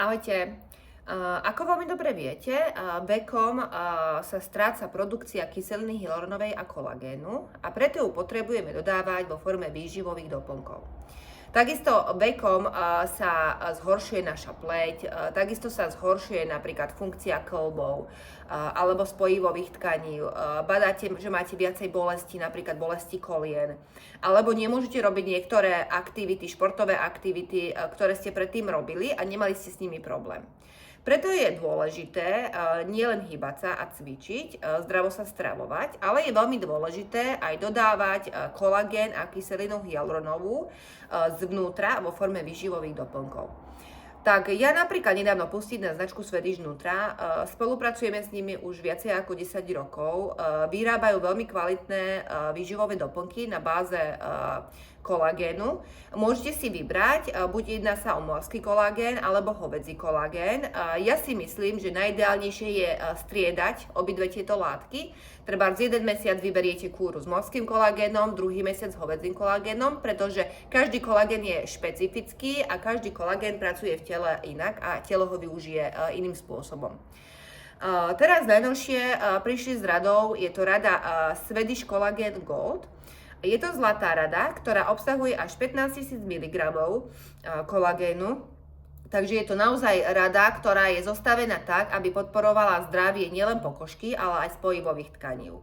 Ahojte. Ako veľmi dobre viete, vekom sa stráca produkcia kyseliny hyaluronovej a kolagénu a preto ju potrebujeme dodávať vo forme výživových doplnkov. Takisto vekom sa zhoršuje naša pleť, takisto sa zhoršuje napríklad funkcia kĺbov alebo spojivových tkaní. Badáte, že máte viacej bolesti, napríklad bolesti kolien, alebo nemôžete robiť niektoré aktivity, športové aktivity, ktoré ste predtým robili a nemali ste s nimi problém. Preto je dôležité nielen hýbať sa a cvičiť, zdravo sa stravovať, ale je veľmi dôležité aj dodávať kolagén a kyselinu hyaluronovú zvnútra vo forme výživových doplnkov. Tak ja napríklad nedávno pustím na značku Swedish Nutra, spolupracujeme s nimi už viacej ako 10 rokov, vyrábajú veľmi kvalitné výživové doplnky na báze kolagénu. Môžete si vybrať, buď jedná sa o morský kolagén alebo hovädzí kolagén. Ja si myslím, že najideálnejšie je striedať obidve tieto látky. Treba z jeden mesiac vyberiete kúru s morským kolagénom, druhý mesiac s hovädzím kolagénom, pretože každý kolagén je špecifický a každý kolagén pracuje v tele inak a telo ho využije iným spôsobom. Teraz najnovšie prišli s radou, je to rada Swedish Collagen Gold. Je to zlatá rada, ktorá obsahuje až 15 000 mg kolagénu, takže je to naozaj rada, ktorá je zostavená tak, aby podporovala zdravie nielen pokožky, ale aj spojivových tkaní.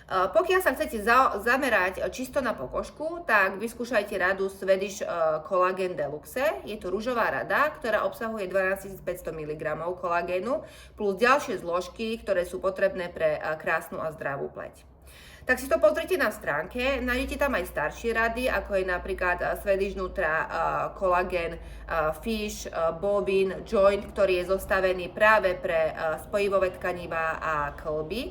Pokiaľ sa chcete zamerať čisto na pokožku, tak vyskúšajte radu Swedish Collagen Deluxe. Je to ružová rada, ktorá obsahuje 12 500 mg kolagénu plus ďalšie zložky, ktoré sú potrebné pre krásnu a zdravú pleť. Tak si to pozrite na stránke, nájdete tam aj staršie rady, ako je napríklad Swedish Nutra Collagen Fish, Bovine, Joint, ktorý je zostavený práve pre spojivové tkanivá a kĺby.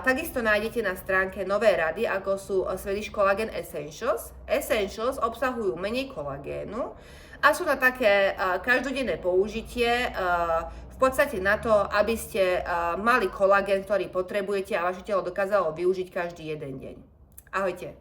Takisto nájdete na stránke nové rady, ako sú Swedish Collagen Essentials. Essentials obsahujú menej kolagénu a sú na také každodenné použitie, v podstate na to, aby ste mali kolagén, ktorý potrebujete a vaše telo dokázalo využiť každý jeden deň. Ahojte.